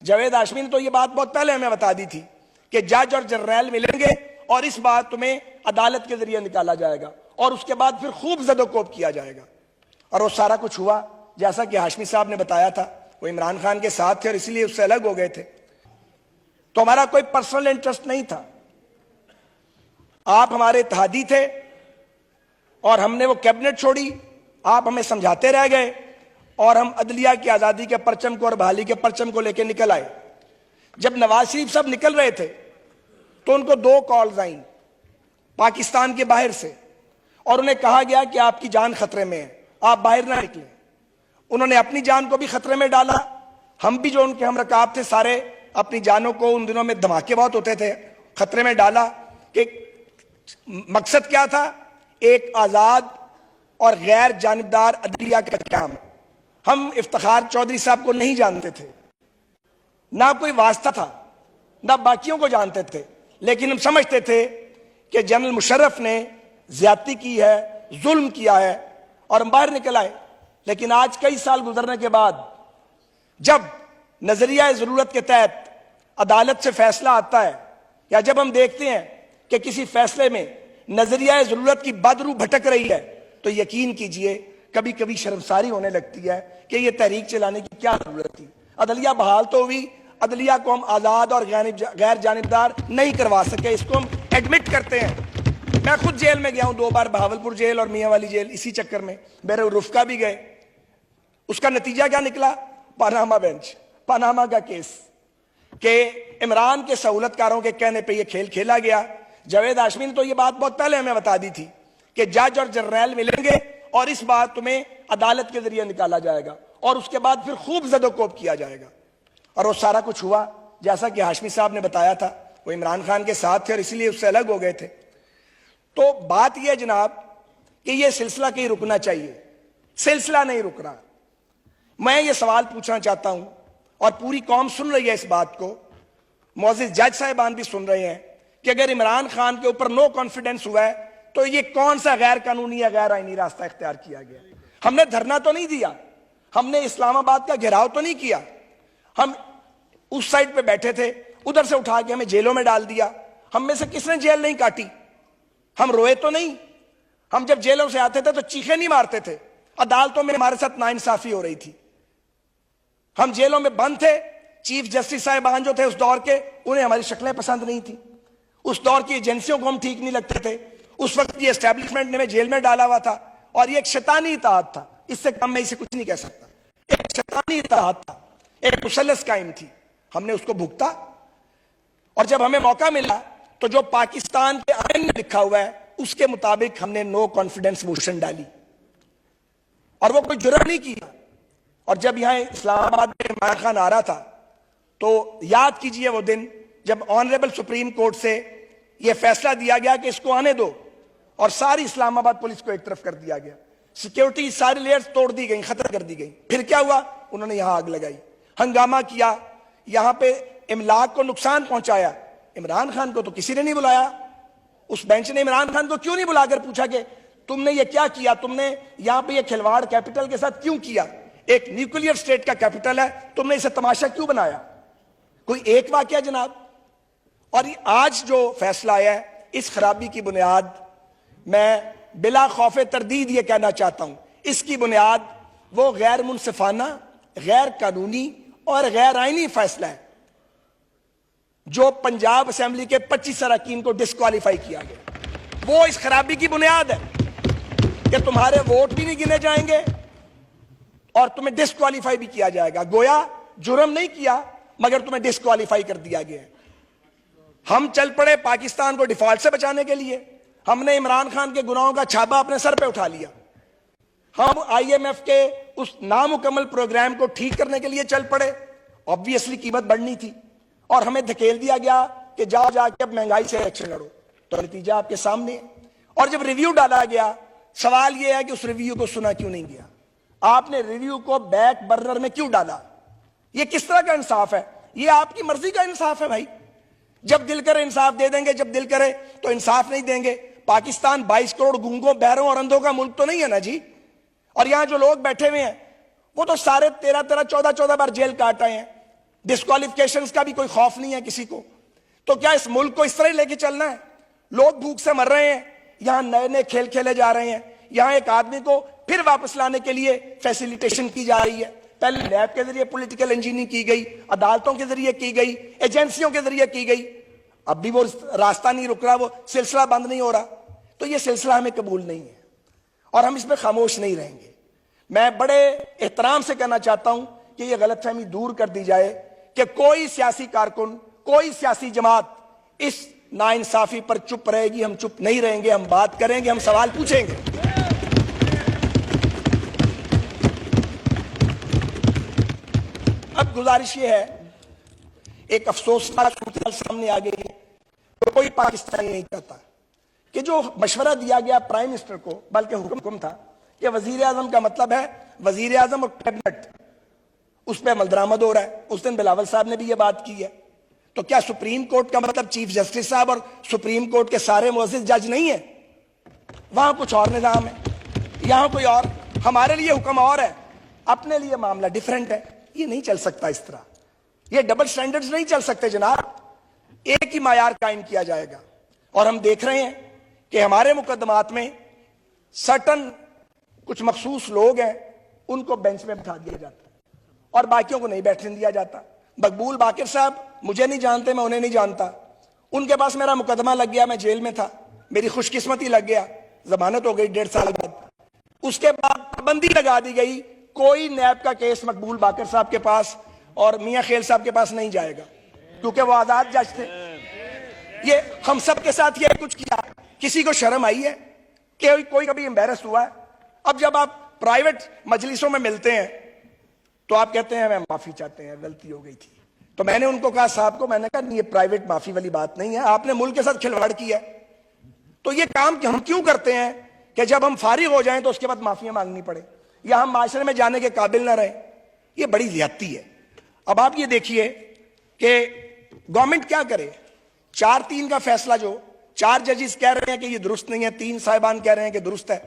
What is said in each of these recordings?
जावेद हाशमी ने तो ये बात बहुत पहले हमें बता दी थी कि जज और जर्नैल मिलेंगे और इस बात तुम्हें अदालत के जरिए निकाला जाएगा और उसके बाद फिर खूब जदोकोब किया जाएगा। और वो सारा कुछ हुआ जैसा कि हाशमी साहब ने बताया था। वो इमरान खान के साथ थे और इसलिए उससे अलग हो गए थे। तो हमारा कोई पर्सनल इंटरेस्ट नहीं था। आप हमारे इत्तेहादी थे और हमने वो कैबिनेट छोड़ी, आप हमें समझाते रह गए और हम अदलिया की आजादी के परचम को और बहाली के परचम को लेकर निकल आए। जब नवाज शरीफ साहब निकल रहे थे तो उनको 2 कॉल्स आई पाकिस्तान के बाहर से और उन्हें कहा गया कि आपकी जान खतरे में है, आप बाहर ना निकले। उन्होंने अपनी जान को भी खतरे में डाला। हम भी जो उनके हम रकाब थे सारे अपनी जानों को, उन दिनों में धमाके बहुत होते थे, खतरे में डाला। कि मकसद क्या था? एक आजाद और गैर जानिबदार अदलिया का क्याम। हम इफ्तिखार चौधरी साहब को नहीं जानते थे, ना कोई वास्ता था, ना बाकियों को जानते थे, लेकिन हम समझते थे कि जनरल मुशर्रफ ने ज्यादती की है, जुल्म किया है और हम बाहर निकल आए। लेकिन आज कई साल गुजरने के बाद जब नजरिया जरूरत के तहत अदालत से फैसला आता है या जब हम देखते हैं कि किसी फैसले में नजरिया जरूरत की बदरू भटक रही है तो यकीन कीजिए कभी कभी शर्मसारी होने लगती है कि यह तहरीक चलाने की क्या जरूरत थी। अदलिया बहाल तो हुई, अदलिया को हम आजाद और गैर जानिबदार नहीं करवा सके, इसको हम एडमिट करते हैं। मैं खुद जेल में गया हूं 2 बार, बहावलपुर जेल और मियां वाली जेल, इसी चक्कर में। मेरे रुफका भी गए। उसका नतीजा क्या निकला? पानामा बेंच, पानामा का केस कि इमरान के सहूलतकारों के कहने पर यह खेल खेला गया। जावेद हाशमी ने तो यह बात बहुत पहले हमें बता दी थी कि जज और जर्नैल मिलेंगे और इस बात तुम्हें अदालत के जरिए निकाला जाएगा और उसके बाद फिर खूब जदोकोब किया जाएगा। और वो सारा कुछ हुआ जैसा कि हाशमी साहब ने बताया था। वो इमरान खान के साथ थे और इसलिए उससे अलग हो गए थे। तो बात यह जनाब कि यह सिलसिला कहीं रुकना चाहिए, सिलसिला नहीं रुक रहा। मैं ये सवाल पूछना चाहता हूं और पूरी कौम सुन रही है इस बात को, मोअज़्ज़िज़ जज साहिबान भी सुन रहे हैं कि अगर इमरान खान के ऊपर नो कॉन्फिडेंस हुआ है तो ये कौन सा गैर कानूनी या गैर आईनी रास्ता इख्तियार किया गया? हमने धरना तो नहीं दिया, हमने इस्लामाबाद का घेराव तो नहीं किया, हम उस साइड पे बैठे थे, उधर से उठा के हमें जेलों में डाल दिया। हम में से किसने जेल नहीं काटी? हम रोए तो नहीं? हम जब जेलों से आते थे तो चीखे नहीं मारते थे? अदालतों में हमारे साथ नाइंसाफी हो रही थी। हम जेलों में बंद थे। चीफ जस्टिस साहिबान जो थे उस दौर के, उन्हें हमारी शक्लें पसंद नहीं थी। उस दौर की एजेंसियों को हम ठीक नहीं लगते थे। उस वक्त की एस्टेब्लिशमेंट ने हमें जेल में डाला हुआ था और ये एक शैतानी इताअत था। इससे कम मैं इसे कुछ नहीं कह सकता। एक शैतानी इताअत था, एक मुसल्लस कायम थी, हमने उसको भुगता। और जब हमें मौका मिला तो जो पाकिस्तान के आईन में लिखा हुआ है उसके मुताबिक हमने नो कॉन्फिडेंस मोशन डाली और वो कोई जुर्म नहीं किया। और जब यहां इस्लामाबाद में इमरान खान आ रहा था तो याद कीजिए वो दिन जब ऑनरेबल सुप्रीम कोर्ट से यह फैसला दिया गया कि इसको आने दो और सारी इस्लामाबाद पुलिस को एक तरफ कर दिया गया। सिक्योरिटी सारी लेयर्स तोड़ दी गई, खत्म कर दी गई। फिर क्या हुआ? उन्होंने यहां आग लगाई, हंगामा किया, यहां पे इमलाक को नुकसान पहुंचाया। इमरान खान को तो किसी ने नहीं बुलाया। उस बेंच ने इमरान खान को क्यों नहीं बुलाकर पूछा कि तुमने ये क्या किया, तुमने यहां पे ये खिलवाड़ कैपिटल के साथ क्यों किया? एक न्यूक्लियर स्टेट का कैपिटल है, तुमने इसे तमाशा क्यों बनाया? कोई एक वाकया जनाब। और आज जो फैसला आया है, इस खराबी की बुनियाद मैं बिला खौफे तरदीद ये कहना चाहता हूं, इसकी बुनियाद वो गैर मुनसिफाना, गैर कानूनी और गैर आईनी फैसला है जो पंजाब असेंबली के 25 अरकान को डिस्क्वालीफाई किया गया। वो इस खराबी की बुनियाद है कि तुम्हारे वोट भी नहीं गिने जाएंगे और तुम्हें डिस्क्वालीफाई भी किया जाएगा। गोया जुर्म नहीं किया मगर तुम्हें डिस्क्वालीफाई कर दिया गया। हम चल पड़े पाकिस्तान को डिफॉल्ट से बचाने के लिए। हमने इमरान खान के गुनाहों का छाबा अपने सर पे उठा लिया। हम IMF के उस नामुकम्मल प्रोग्राम को ठीक करने के लिए चल पड़े। ऑब्वियसली कीमत बढ़नी थी और हमें धकेल दिया गया कि जाओ जाके अब महंगाई से इलेक्शन लड़ो। तो नतीजा आपके सामने है। और जब रिव्यू डाला गया, सवाल यह है कि उस रिव्यू को सुना क्यों नहीं गया? आपने रिव्यू को बैक बर्नर में क्यों डाला? यह किस तरह का इंसाफ है? यह आपकी मर्जी का इंसाफ है भाई। जब दिल करे इंसाफ दे देंगे, जब दिल करे तो इंसाफ नहीं देंगे। पाकिस्तान 22 करोड़ गूंगों, बहरों और अंधों का मुल्क तो नहीं है ना जी। और यहां जो लोग बैठे हुए हैं वो तो सारे 13-13, 14-14 बार जेल काट आए हैं। डिस्क्वालिफिकेशंस का भी कोई खौफ नहीं है किसी को। तो क्या इस मुल्क को इस तरह लेके चलना है? लोग भूख से मर रहे हैं, यहां नए नए खेल खेले जा रहे हैं, यहां एक आदमी को फिर वापस लाने के लिए फैसिलिटेशन की जा रही है। पहले लैब के जरिए पॉलिटिकल इंजीनियरिंग की गई, अदालतों के जरिए की गई, एजेंसियों के जरिए की गई, अब भी वो रास्ता नहीं रुक रहा, वो सिलसिला बंद नहीं हो रहा। तो ये सिलसिला हमें कबूल नहीं है और हम इसमें खामोश नहीं रहेंगे। मैं बड़े एहतराम से कहना चाहता हूं कि यह गलतफहमी दूर कर दी जाए कि कोई सियासी कारकुन, कोई सियासी जमात इस नाइंसाफी पर चुप रहेगी। हम चुप नहीं रहेंगे, हम बात करेंगे, हम सवाल पूछेंगे। अब गुजारिश ये है, एक अफसोसनाक सूरत सामने आ गई है, तो कोई पाकिस्तानी नहीं चाहता कि जो मशवरा दिया गया प्राइम मिनिस्टर को, बल्कि हुक्म था कि वजीर आजम का मतलब है वजीर आजम और कैबिनेट, उस पर अमल दरामद हो रहा है। उस दिन बिलावल साहब ने भी ये बात की है। तो क्या सुप्रीम कोर्ट का मतलब चीफ जस्टिस साहब और सुप्रीम कोर्ट के सारे मुअज़्ज़िज़ जज नहीं है? वहां कुछ और निजाम है, यहां कोई और, हमारे लिए हुक्म और है, अपने लिए मामला डिफरेंट है। ये नहीं चल सकता इस तरह, ये डबल स्टैंडर्ड्स नहीं चल सकते जनाब। एक ही मायार कायम किया जाएगा। और हम देख रहे हैं कि हमारे मुकदमात में सर्टन कुछ मखसूस लोग हैं, उनको बेंच में बिठा दिया जाता है और बाकियों को नहीं बैठने दिया जाता। मकबूल बाकिर साहब मुझे नहीं जानते, मैं उन्हें नहीं जानता, उनके पास मेरा मुकदमा लग गया, मैं जेल में था, मेरी खुशकिस्मती लग गया, जमानत हो गई 1.5 साल बाद। उसके बाद पाबंदी लगा दी गई, कोई नैब का केस मकबूल बाकिर साहब के पास और मियां खेल साहब के पास नहीं जाएगा, क्योंकि वो आजाद जज थे। ये हम सब के साथ ये कुछ किया, किसी को शर्म आई है कि कोई कभी एम्बैरस हुआ है? अब जब आप प्राइवेट मजलिसों में मिलते हैं तो आप कहते हैं मैं माफी चाहते हैं, गलती हो गई थी। तो मैंने उनको कहा, साहब को मैंने कहा ये प्राइवेट माफी वाली बात नहीं है, आपने मुल्क के साथ खिलवाड़ किया है। तो ये काम हम क्यों करते हैं कि जब हम फारिग हो जाएं तो उसके बाद माफिया मांगनी पड़े या हम माशरे में जाने के काबिल ना रहे? ये बड़ी ज्यादती है। अब आप ये देखिए कि गवर्नमेंट क्या करे। 4-3 का फैसला, जो 4 जजेस कह रहे हैं कि ये दुरुस्त नहीं है, 3 साहिबान कह रहे हैं कि दुरुस्त है,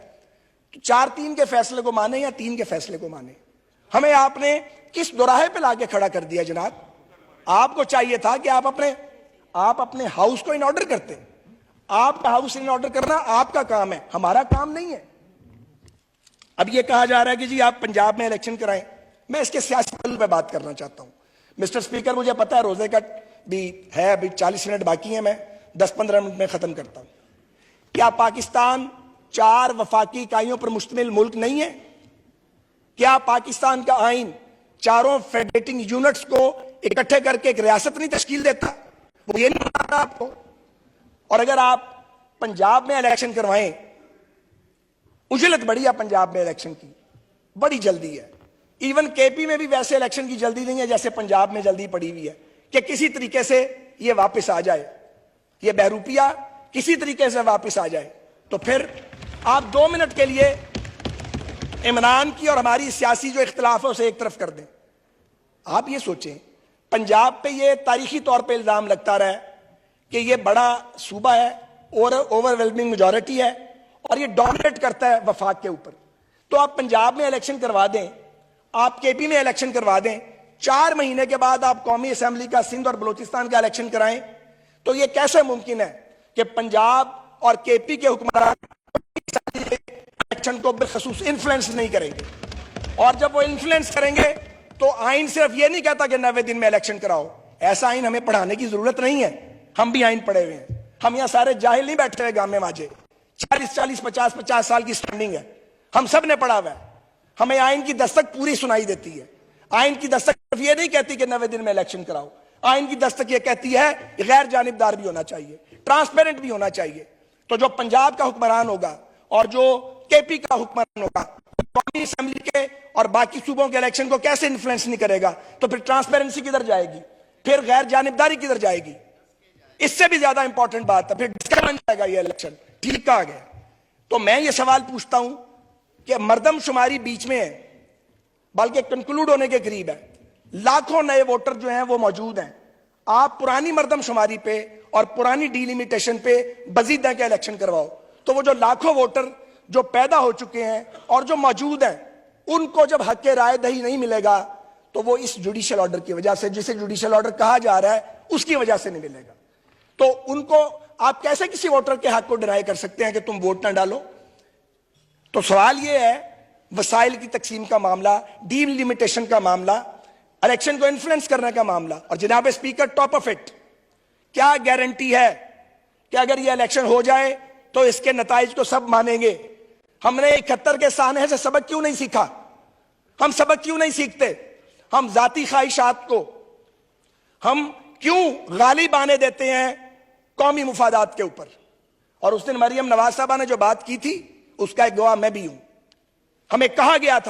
तो 4-3 के फैसले को माने या 3 के फैसले को माने? हमें आपने किस दोराहे पे लाके खड़ा कर दिया जनाब? आपको चाहिए था कि आप अपने हाउस को इन ऑर्डर करते। आपका हाउस इन ऑर्डर करना आपका काम है, हमारा काम नहीं है। अब यह कहा जा रहा है कि जी आप पंजाब में इलेक्शन कराएं। मैं इसके सियासी पहलू पे बात करना चाहता हूं। मिस्टर स्पीकर, मुझे पता है रोजे का भी है, अभी 40 मिनट बाकी है, मैं 10-15 मिनट में खत्म करता हूं। क्या पाकिस्तान 4 वफाकी इकाइयों पर मुश्तमिल मुल्क नहीं है? क्या पाकिस्तान का आइन 4 फेडरेटिंग यूनिट्स को इकट्ठे करके एक रियासत नहीं तश्कील देता? वो ये नहीं पता आपको? और अगर आप पंजाब में इलेक्शन करवाएं, उजलत बड़ी है पंजाब में इलेक्शन की, बड़ी जल्दी है। इवन केपी में भी वैसे इलेक्शन की जल्दी नहीं है जैसे पंजाब में जल्दी पड़ी हुई है कि किसी तरीके से ये वापस आ जाए, ये बहरूपिया किसी तरीके से वापस आ जाए। तो फिर आप 2 मिनट के लिए इमरान की और हमारी सियासी जो इख्तिलाफ है उसे एक तरफ कर दें। आप ये सोचें, पंजाब पे ये तारीखी तौर पे इल्जाम लगता रहा है कि ये बड़ा सूबा है और ओवरवेलमिंग मेजॉरिटी है और ये डोमिनेट करता है वफाक के ऊपर। तो आप पंजाब में इलेक्शन करवा दें, आप केपी में इलेक्शन करवा दें, 4 महीने के बाद आप कौमी असेंबली का सिंध और बलूचिस्तान का इलेक्शन कराएं, तो ये कैसे मुमकिन है कि पंजाब और केपी के हुक्मरान इलेक्शन को बिलखसूस इन्फ्लुएंस नहीं करेंगे? और जब वो इन्फ्लुएंस करेंगे तो आइन सिर्फ ये नहीं कहता कि 90 दिन में इलेक्शन कराओ। ऐसा आइन हमें पढ़ाने की जरूरत नहीं है, हम भी आइन पढ़े हुए हैं। हम यहां सारे जाहिल नहीं बैठे हुए गांव में माजे, 40-40, 50-50 साल की स्टैंडिंग है, हम सब ने पढ़ा हुआ है। हमें आइन की दस्तक पूरी सुनाई देती है। आइन की दस्तक सिर्फ ये नहीं कहती कि 90 दिन में इलेक्शन कराओ, आइन की दस्तक ये कहती है कि गैर जानिबदार भी होना चाहिए, ट्रांसपेरेंट भी होना चाहिए। तो जो पंजाब का हुक्मरान होगा और जो केपी का हुक्मरान होगा, कौमी असेंबली के और बाकी सूबों के इलेक्शन को कैसे इन्फ्लुएंस नहीं करेगा? तो फिर ट्रांसपेरेंसी किधर जाएगी, फिर गैर जानिबदारी किधर जाएगी? इससे भी ज्यादा इंपॉर्टेंट बात है, फिर किसका बन जाएगा ये इलेक्शन? ठीक कहा गया। तो मैं ये सवाल पूछता हूं कि मर्दमशुमारी बीच में है, बल्कि कंक्लूड होने के करीब है, लाखों नए वोटर जो हैं वो मौजूद हैं। आप पुरानी मर्दमशुमारी पे और पुरानी डिलिमिटेशन पे बजीदा के इलेक्शन करवाओ, तो वो जो लाखों वोटर जो पैदा हो चुके हैं और जो मौजूद हैं, उनको जब हक के राय दही नहीं मिलेगा तो वो इस जुडिशियल ऑर्डर की वजह से, जिसे जुडिशियल ऑर्डर कहा जा रहा है, उसकी वजह से नहीं मिलेगा। तो उनको आप कैसे किसी वोटर के हक को डिनाई कर सकते हैं कि तुम वोट ना डालो? तो सवाल यह है, वसाइल की तकसीम का मामला, डीलिमिटेशन का मामला, इलेक्शन को इन्फ्लुएंस करने का मामला, और जनाब स्पीकर टॉप ऑफ इट, क्या गारंटी है कि अगर यह इलेक्शन हो जाए तो इसके नताइज को सब मानेंगे? हमने 71 के सानहे से सबक क्यों नहीं सीखा? हम सबक क्यों नहीं सीखते? हम जाती ख्वाहिशात को हम क्यों गालिब आने देते हैं कौमी मुफादात के ऊपर? और उस दिन मरियम नवाज साहबा ने जो बात की थी, उसका एक गवाह मैं भी हूं। हमें कहा गया था